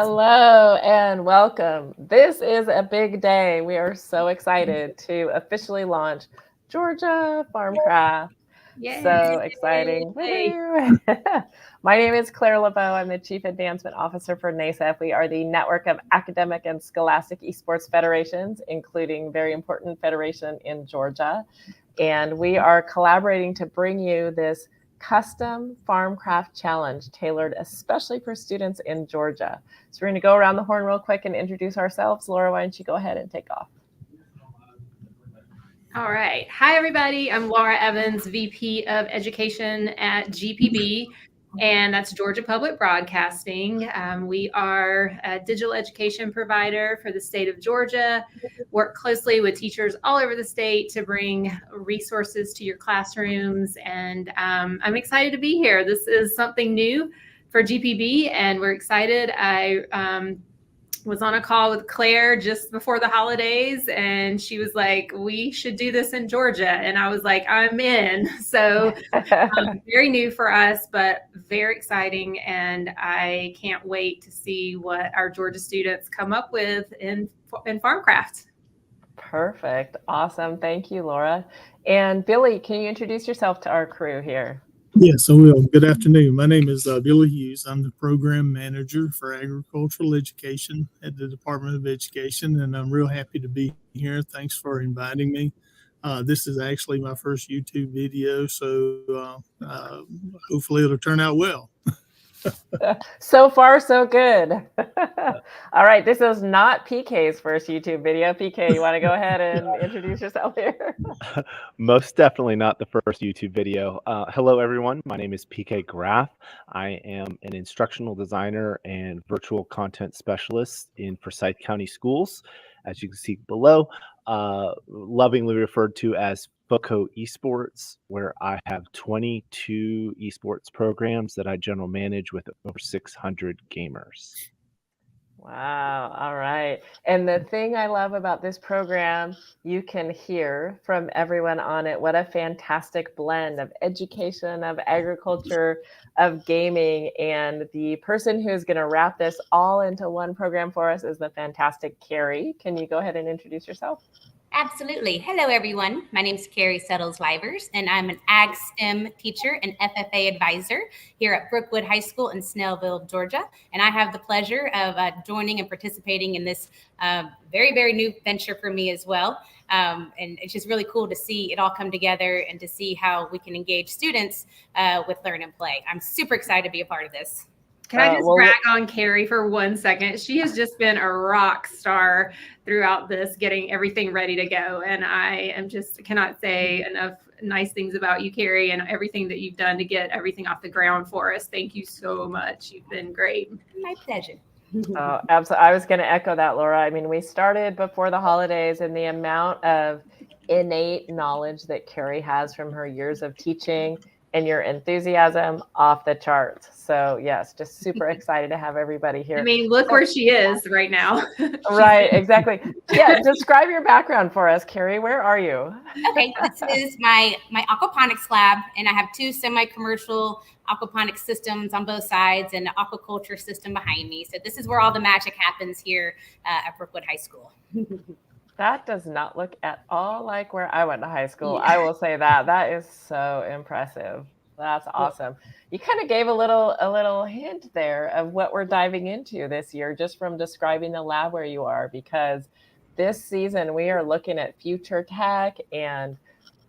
Hello and welcome. This is a big day. We are so excited to officially launch Georgia Farmcraft. So exciting. Yay. Woo-hoo. My name is Claire LeBeau. I'm the Chief Advancement Officer for NASEF. We are the network of academic and scholastic esports federations, including very important federation in Georgia. And we are collaborating to bring you this custom Farmcraft challenge tailored especially for students in Georgia. So we're going to go around the horn real quick and introduce ourselves. Laura, why don't you go ahead and take off? All right. Hi, everybody. I'm Laura Evans, VP of Education at GPB, and that's Georgia Public Broadcasting. We are a digital education provider for the state of Georgia, work closely with teachers all over the state to bring resources to your classrooms, and I'm excited to be here. This is something new for GPB, and we're excited. I was on a call with Claire just before the holidays, and she was like, we should do this in Georgia. And I was like, I'm in. So very new for us, but very exciting. And I can't wait to see what our Georgia students come up with in Farmcraft. Perfect. Awesome. Thank you, Laura. And Billy, can you introduce yourself to our crew here? Yes, I will. Good afternoon. My name is Billy Hughes. I'm the program manager for agricultural education at the Department of Education, and I'm real happy to be here. Thanks for inviting me. This is actually my first YouTube video, so hopefully it'll turn out well. So far, so good. All right, this is not PK's first YouTube video. PK, you want to go ahead and introduce yourself here? Most definitely not the first YouTube video. Hello, everyone. My name is PK Graff. I am an instructional designer and virtual content specialist in Forsyth County Schools. As you can see below, lovingly referred to as FOCO Esports, where I have 22 esports programs that I general manage with over 600 gamers. Wow. All right. And the thing I love about this program, you can hear from everyone on it, what a fantastic blend of education, of agriculture, of gaming. And the person who's going to wrap this all into one program for us is the fantastic Carrie. Can you go ahead and introduce yourself? Absolutely. Hello, everyone. My name is Carrie Settles-Livers, and I'm an Ag STEM teacher and FFA advisor here at Brookwood High School in Snellville, Georgia. And I have the pleasure of joining and participating in this very, very new venture for me as well. And it's just really cool to see it all come together and to see how we can engage students with learn and play. I'm super excited to be a part of this. Can I just brag on Carrie for 1 second? She has just been a rock star throughout this, getting everything ready to go. And I am just cannot say enough nice things about you, Carrie, and everything that you've done to get everything off the ground for us. Thank you so much. You've been great. My pleasure. Oh, absolutely. I was going to echo that, Laura. I mean, we started before the holidays, and the amount of innate knowledge that Carrie has from her years of teaching and your enthusiasm off the charts. So yes, just super excited to have everybody here. I mean, look where she is right now. Right, exactly. Yeah, describe your background for us, Carrie. Where are you? Okay, this is my aquaponics lab, and I have two semi-commercial aquaponics systems on both sides and an aquaculture system behind me. So this is where all the magic happens here at Brookwood High School. That does not look at all like where I went to high school. Yeah. I will say that. That is so impressive. That's awesome. You kind of gave a little hint there of what we're diving into this year, just from describing the lab where you are, because this season we are looking at future tech and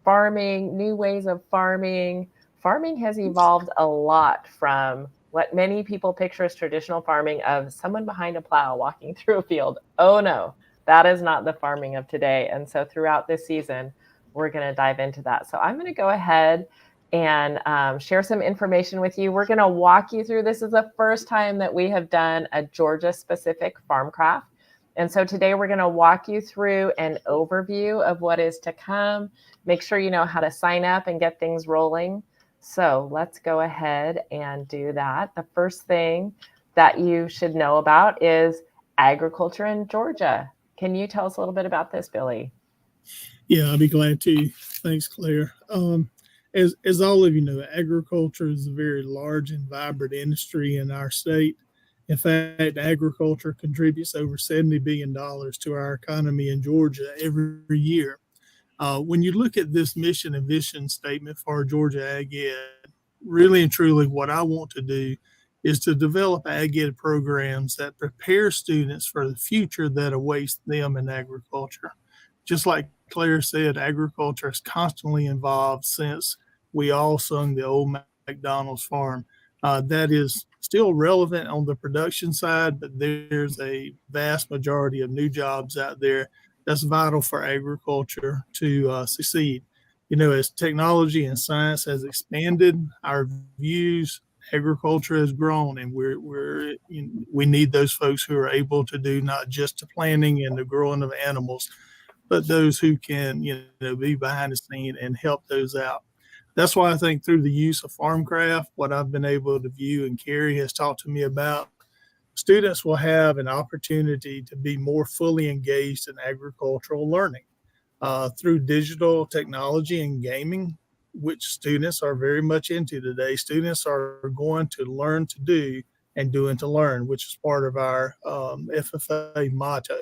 farming, new ways of farming. Farming has evolved a lot from what many people picture as traditional farming of someone behind a plow walking through a field. Oh no. That is not the farming of today. And so throughout this season, we're going to dive into that. So I'm going to go ahead and share some information with you. We're going to walk you through. This is the first time that we have done a Georgia-specific Farmcraft. And so today we're going to walk you through an overview of what is to come. Make sure you know how to sign up and get things rolling. So let's go ahead and do that. The first thing that you should know about is agriculture in Georgia. Can you tell us a little bit about this, Billy? Yeah, I'll be glad to. Thanks, Claire. As all of you know, agriculture is a very large and vibrant industry in our state. In fact, agriculture contributes over $70 billion to our economy in Georgia every year. When you look at this mission and vision statement for Georgia Ag Ed, really and truly what I want to do is to develop Ag Ed programs that prepare students for the future that awaits them in agriculture. Just like Claire said, agriculture has constantly evolved since we all sung the old McDonald's farm. That is still relevant on the production side, but there's a vast majority of new jobs out there that's vital for agriculture to succeed. You know, as technology and science has expanded, our views, agriculture has grown, and we need those folks who are able to do not just the planting and the growing of animals, but those who can, be behind the scene and help those out. That's why I think through the use of Farmcraft, what I've been able to view and Carrie has talked to me about, students will have an opportunity to be more fully engaged in agricultural learning through digital technology and gaming, which students are very much into today. Students are going to learn to do and doing to learn, which is part of our FFA motto.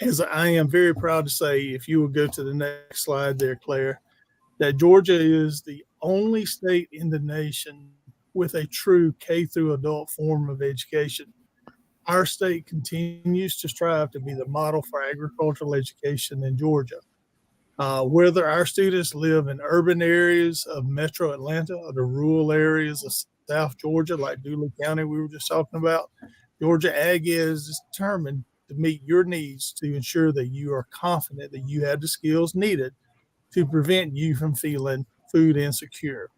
As I am very proud to say, if you will go to the next slide there, Claire, that Georgia is the only state in the nation with a true K through adult form of education. Our state continues to strive to be the model for agricultural education in Georgia. Whether our students live in urban areas of metro Atlanta or the rural areas of South Georgia, like Dooley County we were just talking about, Georgia Ag is determined to meet your needs to ensure that you are confident that you have the skills needed to prevent you from feeling food insecure.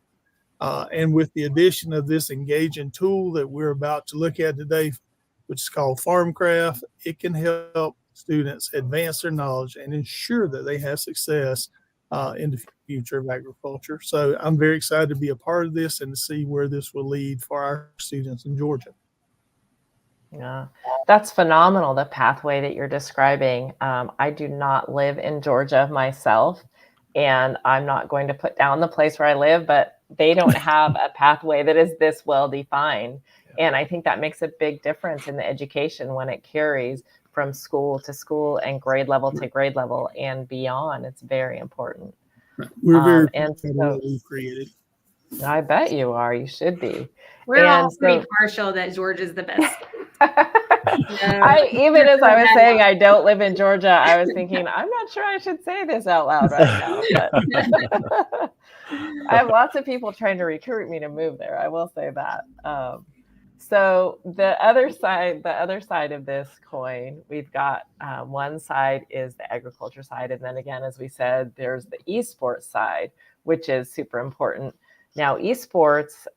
And with the addition of this engaging tool that we're about to look at today, which is called Farmcraft, it can help students advance their knowledge and ensure that they have success in the future of agriculture. So I'm very excited to be a part of this and to see where this will lead for our students in Georgia. Yeah, that's phenomenal, the pathway that you're describing. I do not live in Georgia myself, and I'm not going to put down the place where I live, but they don't have a pathway that is this well defined. And I think that makes a big difference in the education when it carries from school to school and grade level to grade level and beyond. It's very important. We're very and proud of so what we've created. I bet you are. You should be. We're all And pretty so partial that Georgia's the best. Even as I was saying I don't live in Georgia, I was thinking, I'm not sure I should say this out loud right now. But I have lots of people trying to recruit me to move there. I will say that. So the other side of this coin, we've got one side is the agriculture side. And then again, as we said, there's the esports side, which is super important. Now, esports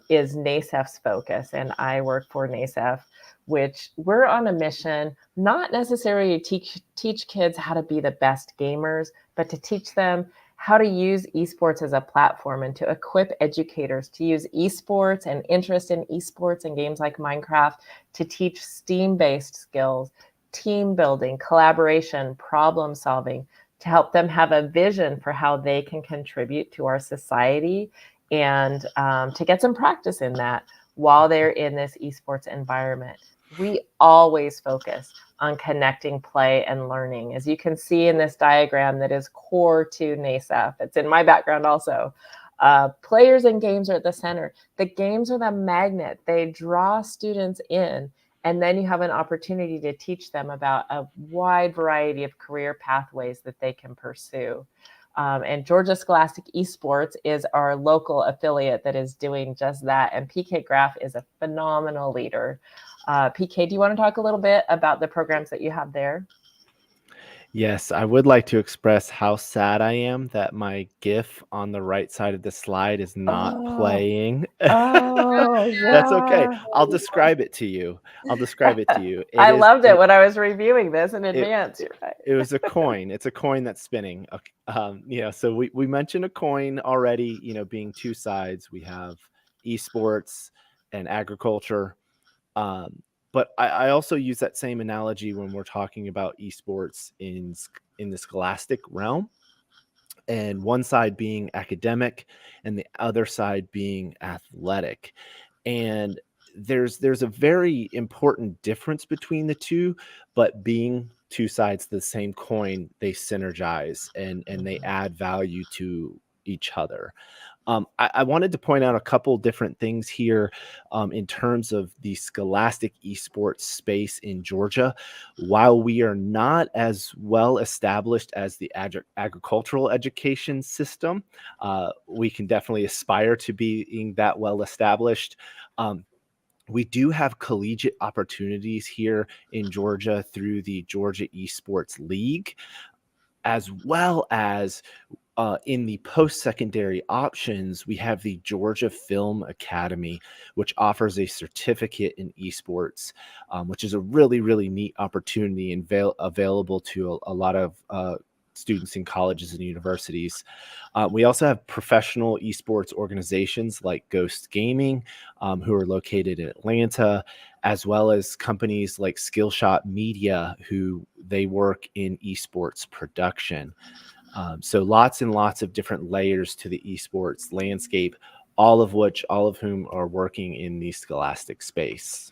is NASEF's focus, and I work for NASEF, which we're on a mission, not necessarily to teach kids how to be the best gamers, but to teach them how to use esports as a platform and to equip educators to use esports and interest in esports and games like Minecraft to teach STEAM-based skills, team building, collaboration, problem solving, to help them have a vision for how they can contribute to our society and to get some practice in that while they're in this esports environment. We always focus on connecting play and learning. As you can see in this diagram that is core to NASEF, it's in my background also. Players and games are at the center. The games are the magnet. They draw students in, and then you have an opportunity to teach them about a wide variety of career pathways that they can pursue. And Georgia Scholastic Esports is our local affiliate that is doing just that. And PK Graf is a phenomenal leader. PK, do you want to talk a little bit about the programs that you have there? Yes, I would like to express how sad I am that my GIF on the right side of the slide is not playing. Oh, yeah. That's okay. I'll describe it to you. I loved it when I was reviewing this in advance. It was a coin. It's a coin that's spinning. So we mentioned a coin already, being two sides. We have esports and agriculture. But I also use that same analogy when we're talking about esports in the scholastic realm, and one side being academic and the other side being athletic. And there's a very important difference between the two, but being two sides of the same coin, they synergize and they add value to each other. I wanted to point out a couple different things here in terms of the scholastic esports space in Georgia. While we are not as well established as the agricultural education system, we can definitely aspire to being that well established. We do have collegiate opportunities here in Georgia through the Georgia Esports League, as well as in the post-secondary options, we have the Georgia Film Academy, which offers a certificate in esports, which is a really, really neat opportunity and available to a lot of students in colleges and universities. We also have professional esports organizations like Ghost Gaming, who are located in Atlanta, as well as companies like Skillshot Media, who they work in esports production. So lots and lots of different layers to the esports landscape, all of whom are working in the scholastic space.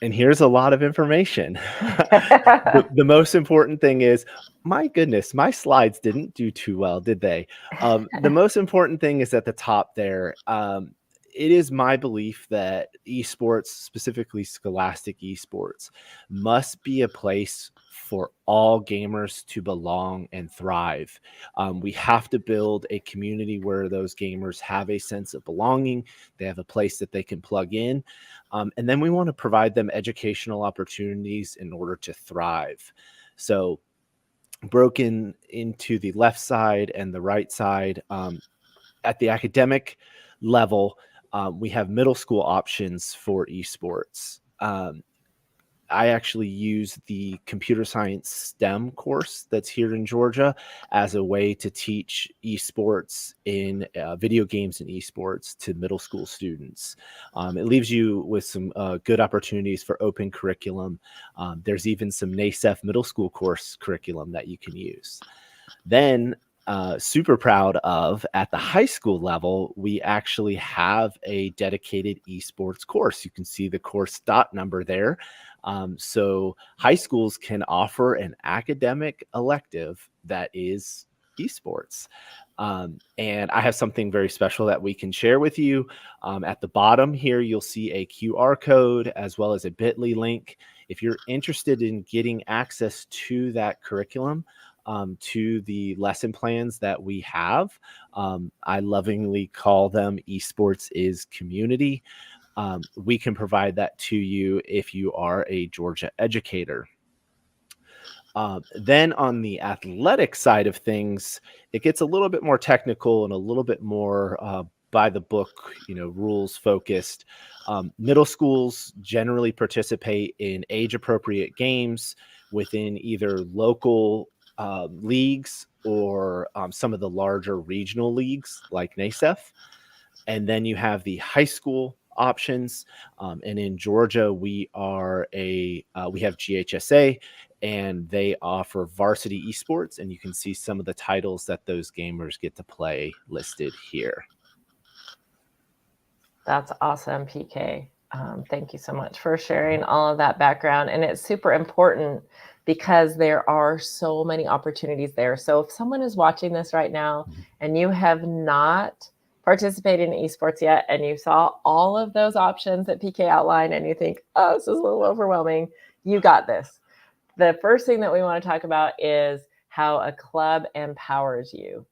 And here's a lot of information. The most important thing is, my goodness, my slides didn't do too well, did they? The most important thing is at the top there. It is my belief that esports, specifically scholastic esports, must be a place for all gamers to belong and thrive. We have to build a community where those gamers have a sense of belonging. They have a place that they can plug in. And then we want to provide them educational opportunities in order to thrive. So broken into the left side and the right side, at the academic level, we have middle school options for esports. I actually use the computer science STEM course that's here in Georgia as a way to teach esports in video games and esports to middle school students. It leaves you with some good opportunities for open curriculum. There's even some NASEF middle school course curriculum that you can use. Then super proud of, at the high school level, we actually have a dedicated esports course. You can see the course dot number there. So high schools can offer an academic elective that is esports. And I have something very special that we can share with you. At the bottom here, you'll see a QR code as well as a bit.ly link. If you're interested in getting access to that curriculum, to the lesson plans that we have, I lovingly call them Esports is Community. We can provide that to you if you are a Georgia educator. Then on the athletic side of things, it gets a little bit more technical and a little bit more by the book, rules focused. Middle schools generally participate in age appropriate games within either local leagues or some of the larger regional leagues like NASEF. And then you have the high school options. And in Georgia, we have GHSA, and they offer varsity esports. And you can see some of the titles that those gamers get to play listed here. That's awesome, PK. Thank you so much for sharing all of that background. And it's super important because there are so many opportunities there. So if someone is watching this right now and you have not participated in esports yet, and you saw all of those options that PK outlined and you think, oh, this is a little overwhelming, you got this. The first thing that we want to talk about is how a club empowers you.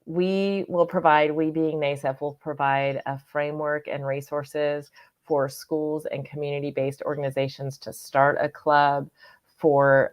We being NASEF, will provide a framework and resources for schools and community-based organizations to start a club, for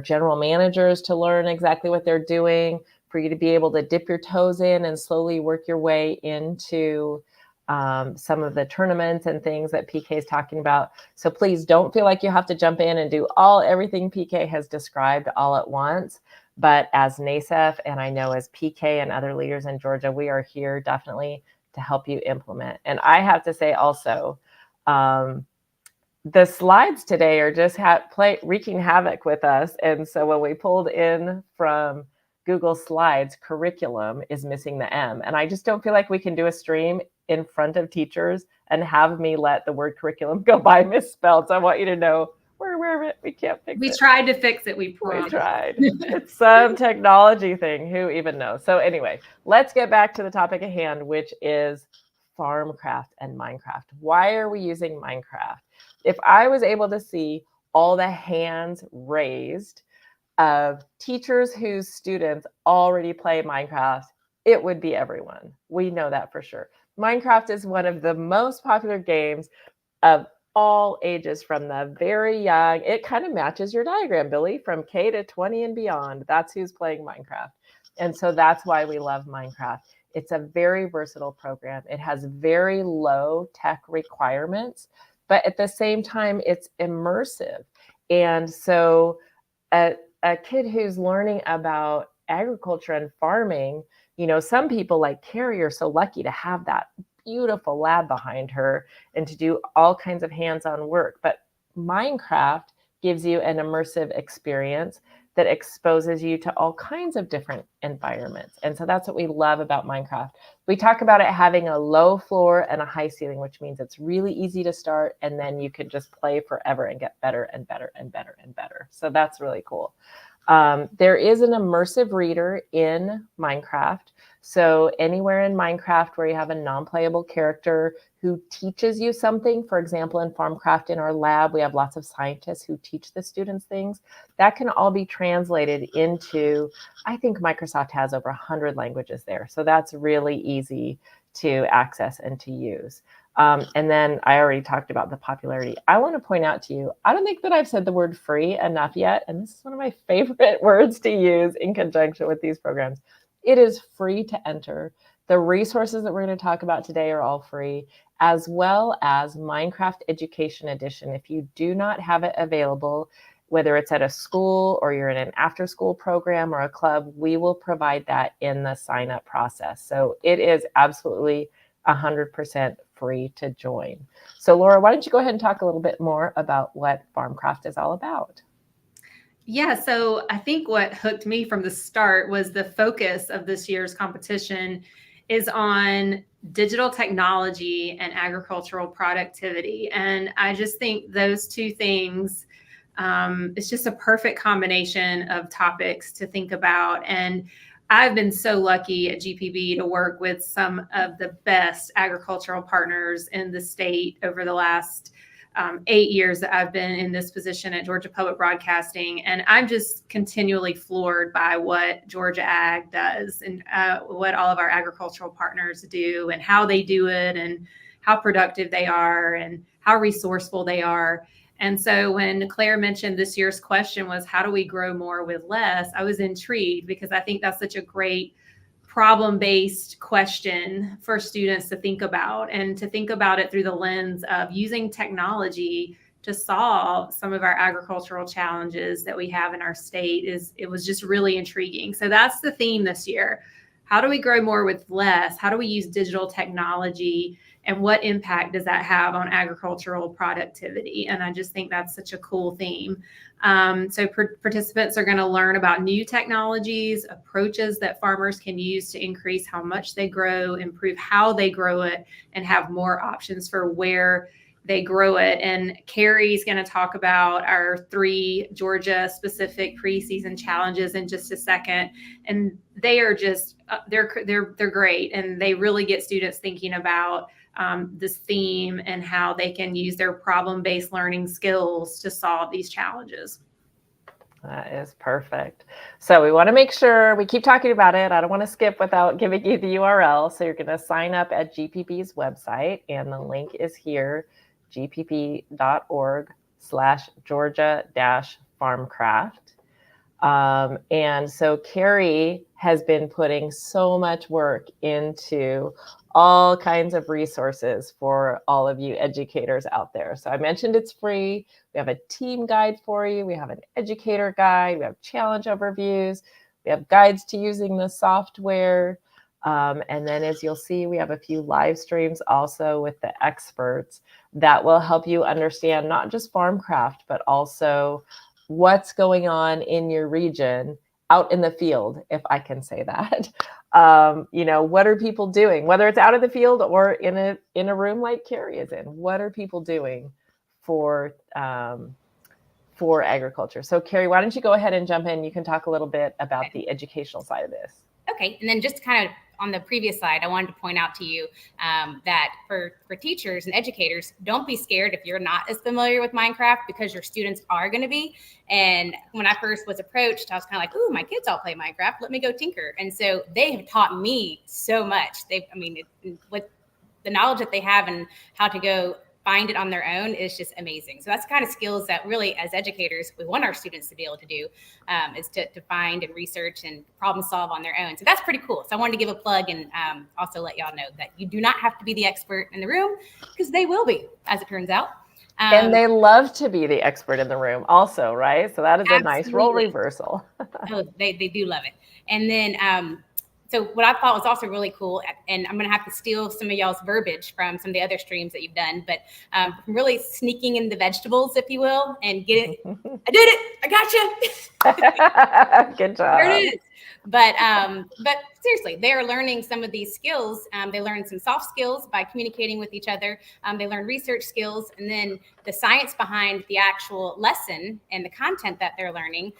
general managers to learn exactly what they're doing, for you to be able to dip your toes in and slowly work your way into some of the tournaments and things that PK is talking about. So please don't feel like you have to jump in and do everything PK has described all at once. But as NASEF, and I know as PK and other leaders in Georgia, we are here definitely to help you implement. And I have to say also, the slides today are just wreaking havoc with us. And so when we pulled in from Google Slides curriculum is missing the M. And I just don't feel like we can do a stream in front of teachers and have me let the word curriculum go by misspelled. So I want you to know we're aware of it. We can't fix it. We tried to fix it. We We tried. It's some technology thing. Who even knows? So anyway, let's get back to the topic at hand, which is Farmcraft and Minecraft. Why are we using Minecraft? If I was able to see all the hands raised of teachers whose students already play Minecraft, it would be everyone. We know that for sure. Minecraft is one of the most popular games of all ages, from the very young. It kind of matches your diagram, Billy, from K to 20 and beyond. That's who's playing Minecraft. And so that's why we love Minecraft. It's a very versatile program. It has very low tech requirements, but at the same time, it's immersive. And so a kid who's learning about agriculture and farming, you know, some people like Carrie are so lucky to have that beautiful lab behind her and to do all kinds of hands-on work. But Minecraft gives you an immersive experience that exposes you to all kinds of different environments. And so that's what we love about Minecraft. We talk about it having a low floor and a high ceiling, which means it's really easy to start, and then you can just play forever and get better and better and better and better. So that's really cool. There is an immersive reader in Minecraft. So anywhere in Minecraft where you have a non-playable character who teaches you something, for example, in Farmcraft in our lab, we have lots of scientists who teach the students things. That can all be translated into, I think Microsoft has over 100 languages there. So that's really easy to access and to use. And then I already talked about the popularity. I want to point out to you, I don't think that I've said the word free enough yet. And this is one of my favorite words to use in conjunction with these programs. It is free to enter. The resources that we're going to talk about today are all free, as well as Minecraft Education Edition. If you do not have it available, whether it's at a school or you're in an after-school program or a club, we will provide that in the sign-up process. So it is absolutely 100% free to join. So Laura, why don't you go ahead and talk a little bit more about what Farmcraft is all about? Yeah, so I think what hooked me from the start was the focus of this year's competition is on digital technology and agricultural productivity. And I just think those two things, it's just a perfect combination of topics to think about. And I've been so lucky at GPB to work with some of the best agricultural partners in the state over the last 8 years that I've been in this position at Georgia Public Broadcasting. And I'm just continually floored by what Georgia Ag does and what all of our agricultural partners do and how they do it and how productive they are and how resourceful they are. And so when Claire mentioned this year's question was, how do we grow more with less? I was intrigued because I think that's such a great problem-based question for students to think about, and to think about it through the lens of using technology to solve some of our agricultural challenges that we have in our state. It was just really intriguing. So that's the theme this year. How do we grow more with less? How do we use digital technology? And what impact does that have on agricultural productivity? And I just think that's such a cool theme. So participants are going to learn about new technologies, approaches that farmers can use to increase how much they grow, improve how they grow it, and have more options for where they grow it. And Carrie's going to talk about our 3 Georgia specific preseason challenges in just a second. And they are just, they're great. And they really get students thinking about this theme and how they can use their problem-based learning skills to solve these challenges. That is perfect. So we want to make sure we keep talking about it. I don't want to skip without giving you the URL. So you're going to sign up at GPP's website, and the link is here, gpp.org/Georgia-Farmcraft. And so Carrie has been putting so much work into all kinds of resources for all of you educators out there. So I mentioned it's free. We have a team guide for you. We have an educator guide. We have challenge overviews. We have guides to using the software. And then as you'll see, we have a few live streams also with the experts that will help you understand not just Farmcraft, but also what's going on in your region out in the field, if I can say that. What are people doing, whether it's out in the field or in a room like Carrie is in? What are people doing for agriculture? So Carrie, why don't you go ahead and jump in? You can talk a little bit about the educational side of this. Okay, and then just kind of on the previous slide, I wanted to point out to you that for teachers and educators, don't be scared if you're not as familiar with Minecraft, because your students are going to be. And when I first was approached, I was kind of like, ooh, my kids all play Minecraft. Let me go tinker. And so they have taught me so much. With the knowledge that they have and how to go find it on their own is just amazing. So that's the kind of skills that really, as educators, we want our students to be able to do, is to find and research and problem solve on their own. So that's pretty cool. So I wanted to give a plug and also let y'all know that you do not have to be the expert in the room, because they will be, as it turns out. And they love to be the expert in the room also, right? So that is a nice role reversal. Oh, they do love it. And then so what I thought was also really cool, and I'm going to have to steal some of y'all's verbiage from some of the other streams that you've done, but really sneaking in the vegetables, if you will, and get it. I did it. I got you. Good job. There it is. But seriously, they are learning some of these skills. They learn some soft skills by communicating with each other. They learn research skills, and then the science behind the actual lesson and the content that they're learning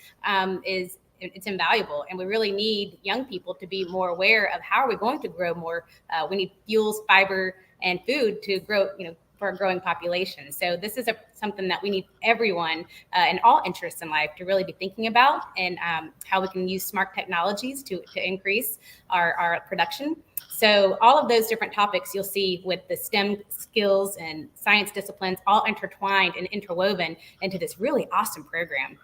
it's invaluable. And we really need young people to be more aware of how are we going to grow more. We need fuels, fiber, and food to grow, for a growing population. So this is something that we need everyone in all interests in life to really be thinking about, and how we can use smart technologies to increase our production. So all of those different topics you'll see with the STEM skills and science disciplines all intertwined and interwoven into this really awesome program.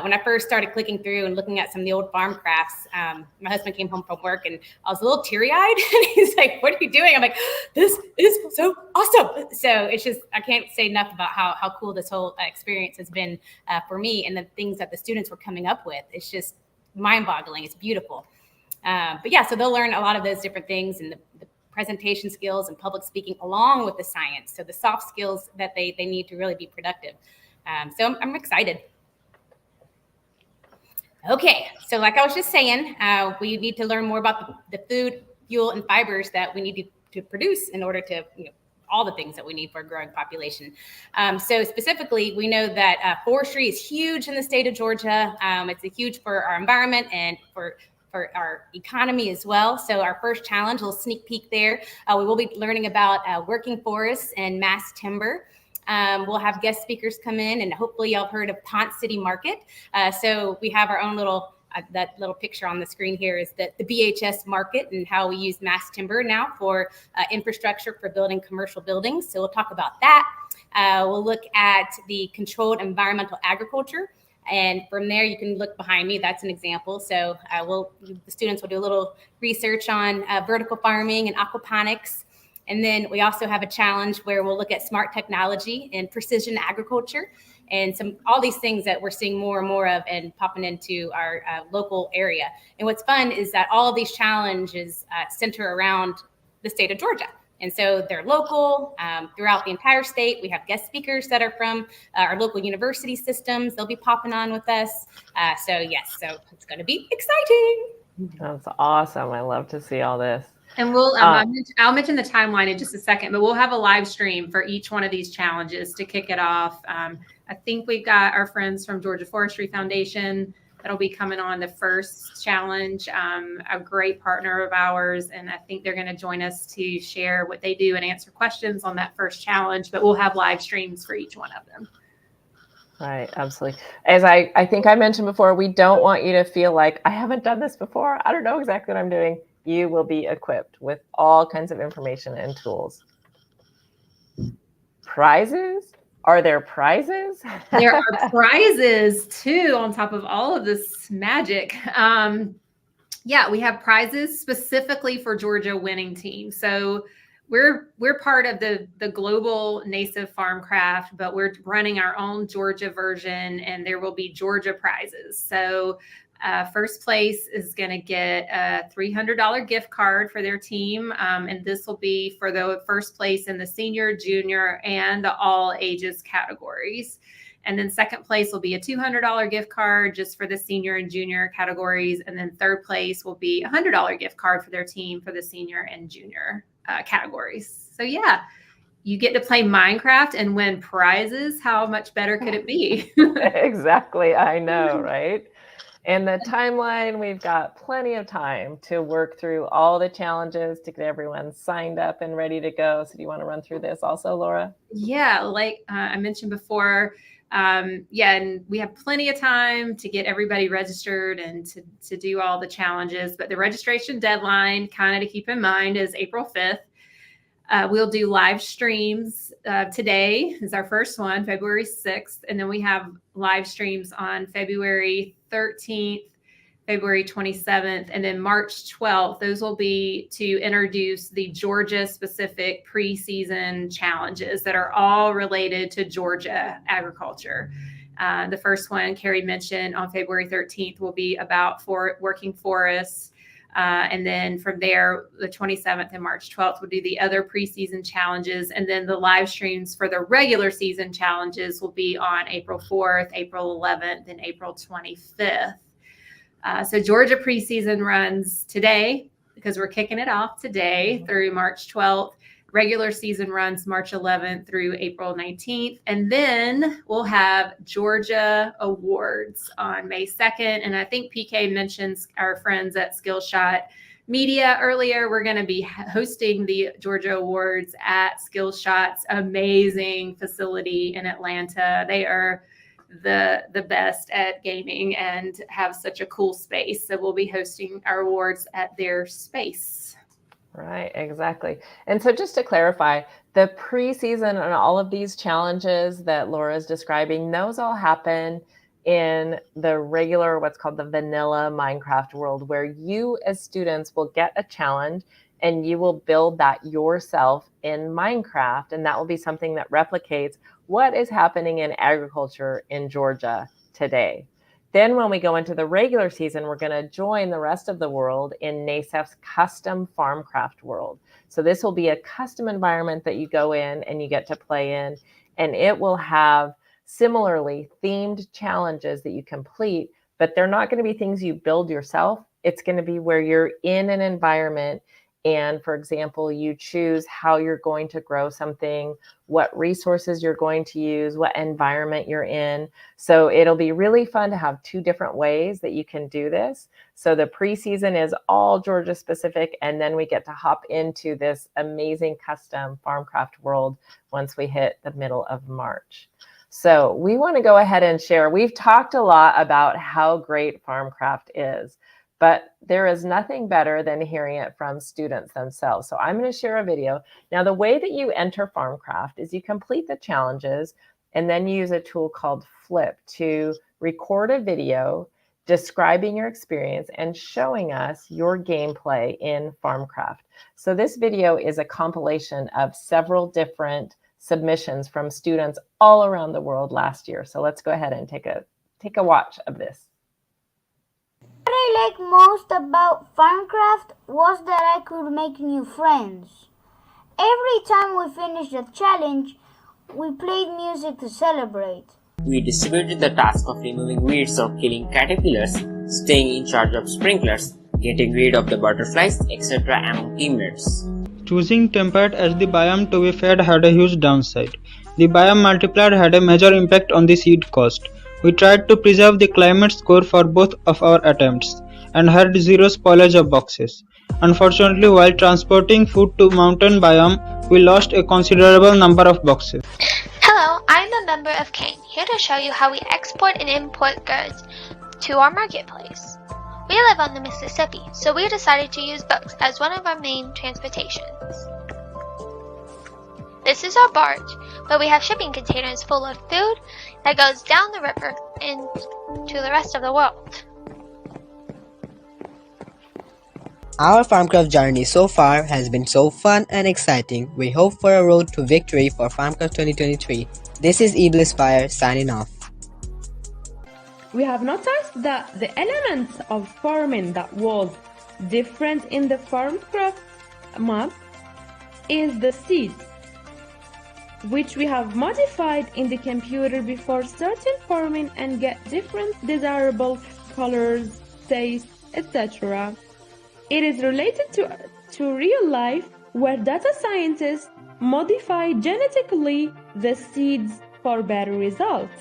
When I first started clicking through and looking at some of the old farm crafts, my husband came home from work and I was a little teary-eyed and he's like, what are you doing? I'm like, this is so awesome. So it's just, I can't say enough about how cool this whole experience has been for me, and the things that the students were coming up with. It's just mind-boggling. It's beautiful. But yeah, so they'll learn a lot of those different things, and the presentation skills and public speaking along with the science. So the soft skills that they need to really be productive. So I'm excited. Okay, so like I was just saying, we need to learn more about the food, fuel, and fibers that we need to produce in order to, all the things that we need for a growing population. So specifically, we know that forestry is huge in the state of Georgia. It's huge for our environment and for our economy as well. So our first challenge, a little sneak peek there, we will be learning about working forests and mass timber. We'll have guest speakers come in, and hopefully y'all have heard of Pont City Market. So we have our own little, that little picture on the screen here is the BHS market and how we use mass timber now for infrastructure for building commercial buildings. So we'll talk about that. We'll look at the controlled environmental agriculture. And from there, you can look behind me. That's an example. So the students will do a little research on vertical farming and aquaponics. And then we also have a challenge where we'll look at smart technology and precision agriculture, and all these things that we're seeing more and more of and popping into our local area. And what's fun is that all of these challenges center around the state of Georgia. And so they're local throughout the entire state. We have guest speakers that are from our local university systems. They'll be popping on with us. So yes, so it's going to be exciting. That's awesome. I love to see all this. And I'll mention the timeline in just a second, but we'll have a live stream for each one of these challenges to kick it off. I think we've got our friends from Georgia Forestry Foundation that'll be coming on the first challenge, a great partner of ours. And I think they're going to join us to share what they do and answer questions on that first challenge, but we'll have live streams for each one of them. Right, absolutely. As I think I mentioned before, we don't want you to feel like, I haven't done this before, I don't know exactly what I'm doing. You will be equipped with all kinds of information and tools. Prizes? Are there prizes? There are prizes too on top of all of this magic. Yeah, we have prizes specifically for Georgia winning team. So we're part of the global NASIV Farmcraft, but we're running our own Georgia version, and there will be Georgia prizes. So first place is going to get a $300 gift card for their team. And this will be for the first place in the senior, junior, and the all ages categories. And then second place will be a $200 gift card just for the senior and junior categories. And then third place will be a $100 gift card for their team for the senior and junior categories. So yeah, you get to play Minecraft and win prizes. How much better could it be? Exactly. I know, right? And the timeline, we've got plenty of time to work through all the challenges to get everyone signed up and ready to go. So do you want to run through this also, Laura? Yeah, like I mentioned before, and we have plenty of time to get everybody registered and to do all the challenges. But the registration deadline, kind of to keep in mind, is April 5th. We'll do live streams. Today is our first one, February 6th. And then we have live streams on February 13th, February 27th, and then March 12th. Those will be to introduce the Georgia-specific preseason challenges that are all related to Georgia agriculture. The first one, Carrie mentioned, on February 13th will be about working forests. And then from there, the 27th and March 12th will do the other preseason challenges. And then the live streams for the regular season challenges will be on April 4th, April 11th, and April 25th. So Georgia preseason runs today because we're kicking it off today through March 12th. Regular season runs March 11th through April 19th. And then we'll have Georgia Awards on May 2nd. And I think PK mentions our friends at Skillshot Media earlier. We're going to be hosting the Georgia Awards at Skillshot's amazing facility in Atlanta. They are the best at gaming and have such a cool space. So we'll be hosting our awards at their space. Right, exactly. And so just to clarify, the preseason and all of these challenges that Laura is describing, those all happen in the regular, what's called the vanilla Minecraft world, where you as students will get a challenge and you will build that yourself in Minecraft. And that will be something that replicates what is happening in agriculture in Georgia today. Then when we go into the regular season, we're going to join the rest of the world in NASEF's custom Farmcraft world. So this will be a custom environment that you go in and you get to play in, and it will have similarly themed challenges that you complete, but they're not going to be things you build yourself. It's going to be where you're in an environment and, for example, you choose how you're going to grow something, what resources you're going to use, what environment you're in. So it'll be really fun to have two different ways that you can do this. So the preseason is all Georgia specific, and then we get to hop into this amazing custom Farmcraft world once we hit the middle of March. So we want to go ahead and share. We've talked a lot about how great Farmcraft is, but there is nothing better than hearing it from students themselves. So I'm going to share a video. Now, the way that you enter Farmcraft is you complete the challenges and then you use a tool called Flip to record a video describing your experience and showing us your gameplay in Farmcraft. So this video is a compilation of several different submissions from students all around the world last year. So let's go ahead and take a watch of this. What I liked most about Farmcraft was that I could make new friends. Every time we finished a challenge, we played music to celebrate. We distributed the task of removing weeds or killing caterpillars, staying in charge of sprinklers, getting rid of the butterflies, etc. among teammates. Choosing temperate as the biome to be fed had a huge downside. The biome multiplier had a major impact on the seed cost. We tried to preserve the climate score for both of our attempts and had zero spoilage of boxes. Unfortunately, while transporting food to mountain biome, we lost a considerable number of boxes. Hello, I'm a member of Kane, here to show you how we export and import goods to our marketplace. We live on the Mississippi, so we decided to use boats as one of our main transportations. This is our barge, but we have shipping containers full of food that goes down the river into the rest of the world. Our Farmcraft journey so far has been so fun and exciting. We hope for a road to victory for Farmcraft 2023. This is Iblis Fire signing off. We have noticed that the elements of farming that was different in the Farmcraft map is the seeds. which we have modified in the computer before starting farming and get different desirable colors, taste, etc. It is related to real life where data scientists modify genetically the seeds for better results.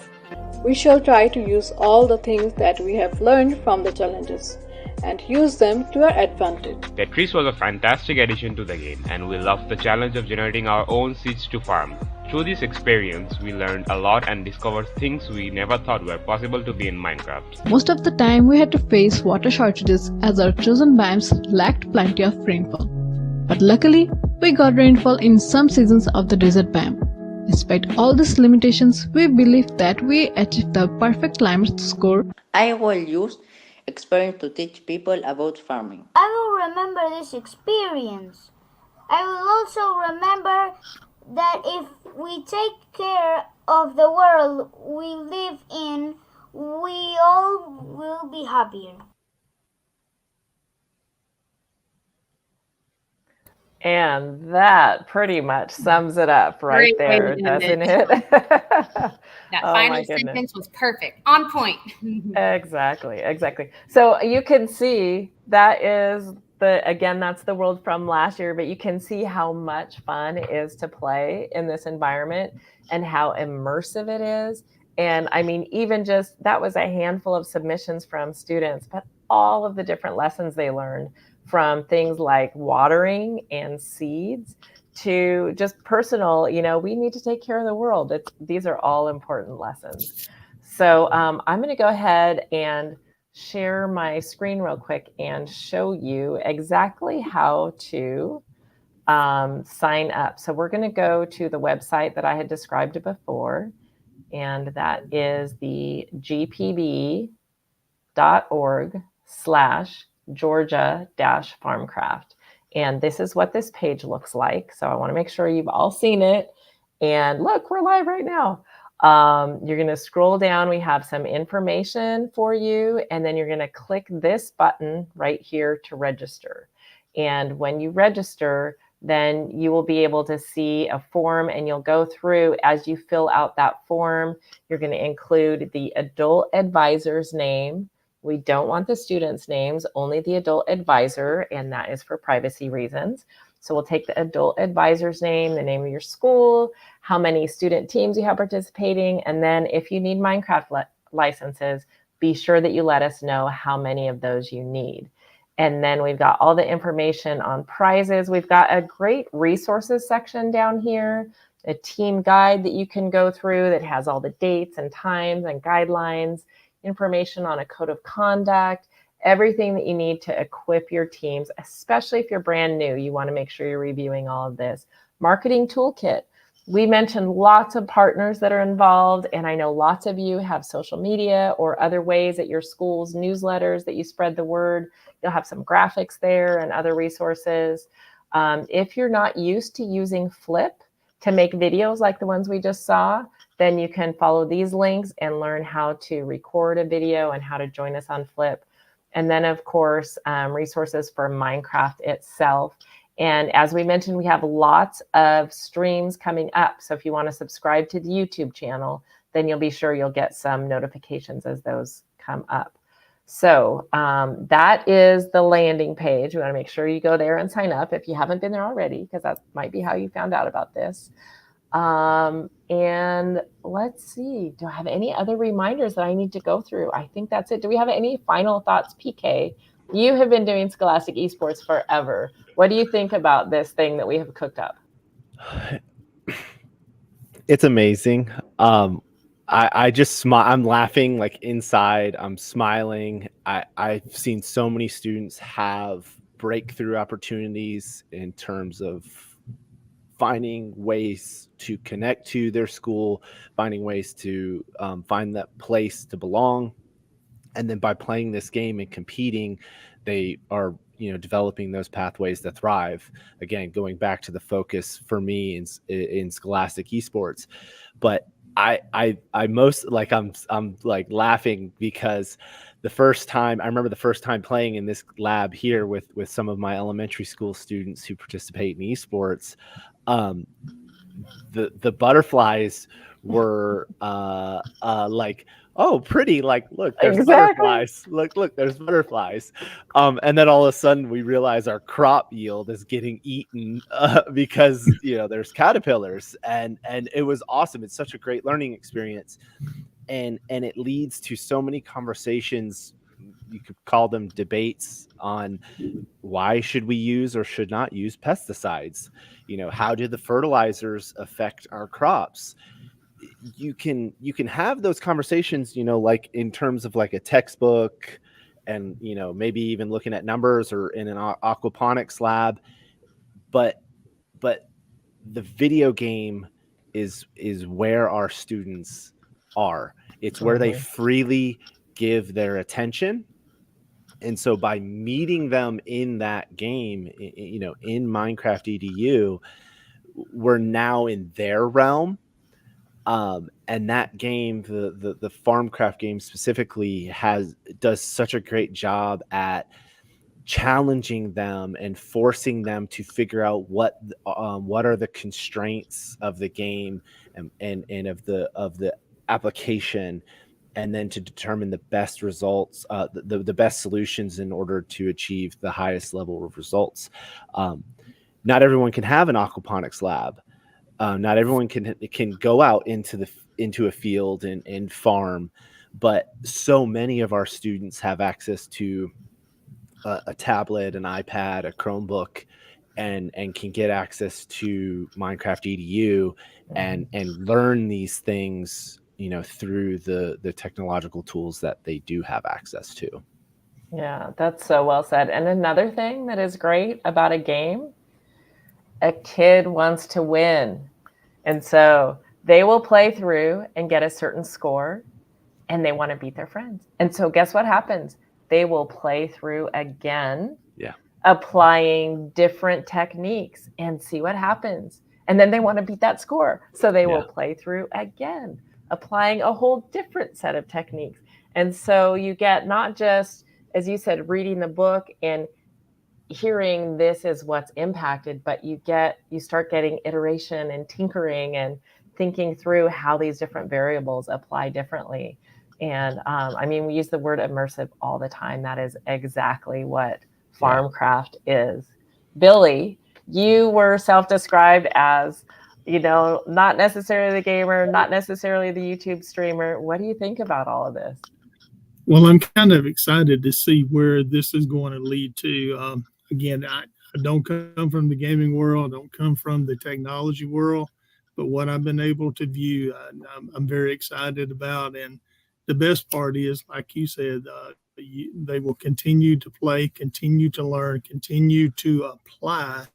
We shall try to use all the things that we have learned from the challenges and use them to our advantage. Tetris was a fantastic addition to the game, and we loved the challenge of generating our own seeds to farm. Through this experience, we learned a lot and discovered things we never thought were possible to be in Minecraft. Most of the time we had to face water shortages as our chosen biomes lacked plenty of rainfall. But luckily, we got rainfall in some seasons of the desert biome. Despite all these limitations, we believe that we achieved the perfect climate score. I will use experience to teach people about farming. I will remember this experience. I will also remember that if we take care of the world we live in, we all will be happier. And that pretty much sums it up right there, doesn't it? That final sentence was perfect. On point. Exactly. So you can see that is that's the world from last year, but you can see how much fun it is to play in this environment and how immersive it is. And I mean, even just that was a handful of submissions from students, but all of the different lessons they learned, from things like watering and seeds to just personal, we need to take care of the world. These are all important lessons. So I'm going to go ahead and share my screen real quick and show you exactly how to sign up. So we're going to go to the website that I had described before, and that is the gpb.org/Georgia-Farmcraft. And this is what this page looks like. So I want to make sure you've all seen it. And look, we're live right now. You're going to scroll down. We have some information for you. And then you're going to click this button right here to register. And when you register, then you will be able to see a form, and you'll go through as you fill out that form. You're going to include the adult advisor's name. We don't want the students' names, only the adult advisor, and that is for privacy reasons. So we'll take the adult advisor's name, the name of your school, how many student teams you have participating, and then if you need Minecraft licenses, be sure that you let us know how many of those you need. And then we've got all the information on prizes. We've got a great resources section down here, a team guide that you can go through that has all the dates and times and guidelines, information on a code of conduct, everything that you need to equip your teams, especially if you're brand new. You want to make sure you're reviewing all of this. Marketing toolkit. We mentioned lots of partners that are involved, and I know lots of you have social media or other ways at your school's newsletters that you spread the word. You'll have some graphics there and other resources. If you're not used to using Flip to make videos like the ones we just saw, then you can follow these links and learn how to record a video and how to join us on Flip. And then, of course, resources for Minecraft itself. And as we mentioned, we have lots of streams coming up. So if you want to subscribe to the YouTube channel, then you'll be sure you'll get some notifications as those come up. So that is the landing page. We want to make sure you go there and sign up if you haven't been there already, because that might be how you found out about this. And let's see, do I have any other reminders that I need to go through? I think that's it. Do we have any final thoughts, PK? You have been doing Scholastic Esports forever. What do you think about this thing that we have cooked up? It's amazing. I just smile. I'm laughing like inside. I'm smiling. I've seen so many students have breakthrough opportunities in terms of finding ways to connect to their school, finding ways to find that place to belong. And then by playing this game and competing, they are, developing those pathways to thrive. Again, going back to the focus for me in Scholastic Esports. But I most like I'm like laughing because I remember the first time playing in this lab here with some of my elementary school students who participate in esports. the butterflies were like, oh, pretty, like, look, there's Exactly. butterflies, look, there's butterflies. And then all of a sudden we realize our crop yield is getting eaten because there's caterpillars, and it was awesome. It's such a great learning experience, and it leads to so many conversations. You could call them debates on why should we use or should not use pesticides. How do the fertilizers affect our crops? You can have those conversations, like in terms of like a textbook, and maybe even looking at numbers or in an aquaponics lab, but the video game is where our students are. It's where they freely give their attention. And so by meeting them in that game, in Minecraft EDU, we're now in their realm. And that game, the Farmcraft game specifically, does such a great job at challenging them and forcing them to figure out what are the constraints of the game and of the application, and then to determine the best results, the best solutions in order to achieve the highest level of results. Not everyone can have an aquaponics lab. Not everyone can go out into a field and farm, but so many of our students have access to a tablet, an iPad, a Chromebook, and can get access to Minecraft EDU and learn these things, through the technological tools that they do have access to. Yeah, that's so well said. And another thing that is great about a game, a kid wants to win. And so they will play through and get a certain score, and they want to beat their friends. And so guess what happens? They will play through again, applying different techniques, and see what happens. And then they want to beat that score. So they will play through again, applying a whole different set of techniques. And so you get not just, as you said, reading the book and hearing this is what's impacted, but you start getting iteration and tinkering and thinking through how these different variables apply differently. And we use the word immersive all the time. That is exactly what Farmcraft is. Billy, you were self-described as, not necessarily the gamer, not necessarily the YouTube streamer. What do you think about all of this? Well, I'm kind of excited to see where this is going to lead to. Again, I don't come from the gaming world, I don't come from the technology world, but what I've been able to view, I'm very excited about. And the best part is, like you said, they will continue to play, continue to learn, continue to apply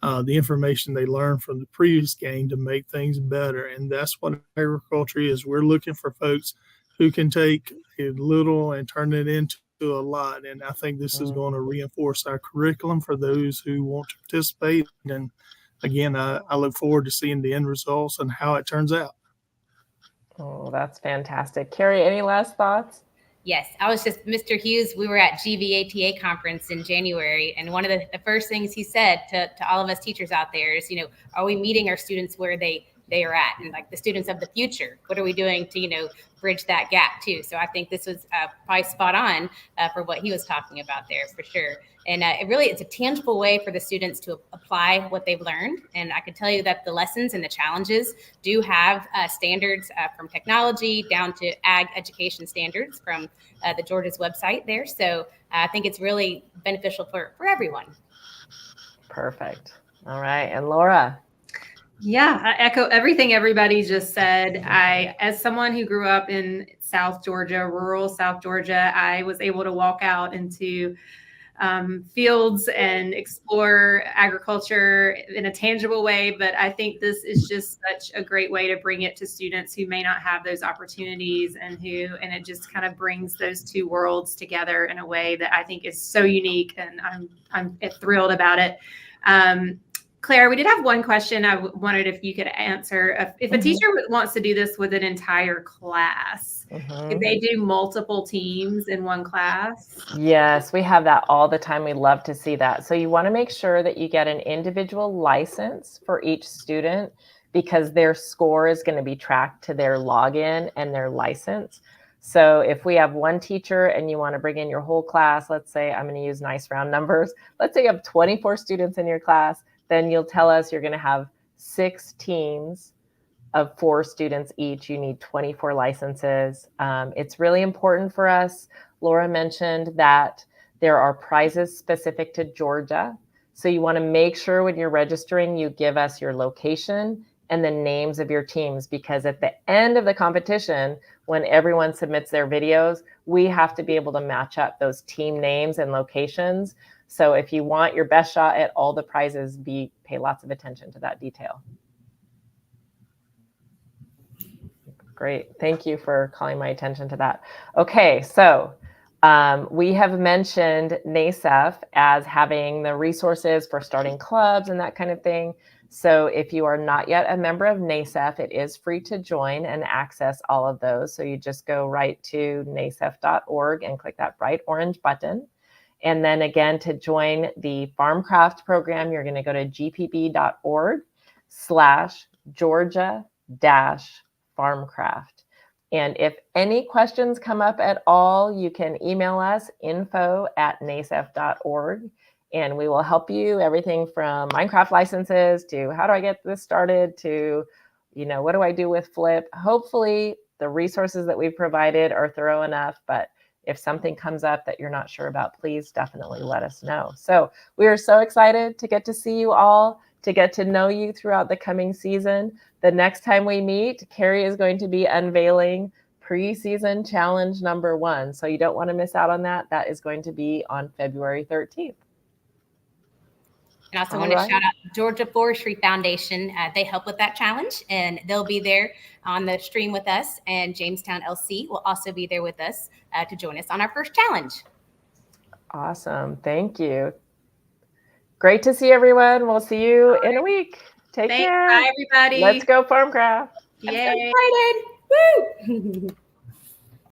the information they learned from the previous game to make things better. And that's what agriculture is. We're looking for folks who can take a little and turn it into a lot. And I think this is going to reinforce our curriculum for those who want to participate. And again, I look forward to seeing the end results and how it turns out. Oh, that's fantastic. Carrie, any last thoughts? Yes, I was just, Mr. Hughes, we were at GVATA conference in January, and one of the first things he said to all of us teachers out there is, are we meeting our students where they are at, and like the students of the future, what are we doing to, bridge that gap too? So I think this was probably spot on for what he was talking about there, for sure. And it's a tangible way for the students to apply what they've learned. And I can tell you that the lessons and the challenges do have standards from technology down to ag education standards from the Georgia's website there. So I think it's really beneficial for everyone. Perfect. All right. And Laura? Yeah, I echo everything everybody just said. As someone who grew up in South Georgia, rural South Georgia, I was able to walk out into fields and explore agriculture in a tangible way. But I think this is just such a great way to bring it to students who may not have those opportunities, and it just kind of brings those two worlds together in a way that I think is so unique, and I'm thrilled about it. Claire, we did have one question I wondered if you could answer. If a teacher wants to do this with an entire class, could they do multiple teams in one class? Yes, we have that all the time. We love to see that. So you want to make sure that you get an individual license for each student, because their score is going to be tracked to their login and their license. So if we have one teacher and you want to bring in your whole class, let's say, I'm going to use nice round numbers. Let's say you have 24 students in your class, then you'll tell us you're going to have 6 teams of 4 students each. You need 24 licenses. It's really important for us. Laura mentioned that there are prizes specific to Georgia. So you want to make sure when you're registering, you give us your location and the names of your teams, because at the end of the competition, when everyone submits their videos, we have to be able to match up those team names and locations. So if you want your best shot at all the prizes, pay lots of attention to that detail. Great. Thank you for calling my attention to that. Okay, so we have mentioned NASEF as having the resources for starting clubs and that kind of thing. So if you are not yet a member of NASEF, it is free to join and access all of those. So you just go right to nasef.org and click that bright orange button. And then again, to join the Farmcraft program, you're going to go to gpb.org/Georgia-Farmcraft. And if any questions come up at all, you can email us info@nasef.org, and we will help you. Everything from Minecraft licenses to how do I get this started to, what do I do with Flip? Hopefully the resources that we've provided are thorough enough, but if something comes up that you're not sure about, please definitely let us know. So we are so excited to get to see you all, to get to know you throughout the coming season. The next time we meet, Carrie is going to be unveiling preseason challenge number 1. So you don't want to miss out on that. That is going to be on February 13th. And I also want to shout out Georgia Forestry Foundation. They help with that challenge, and they'll be there on the stream with us. And Jamestown LC will also be there with us to join us on our first challenge. Awesome. Thank you. Great to see everyone. We'll see you in a week. Take care. Bye, everybody. Let's go Farmcraft. Yay. I'm so excited. Woo!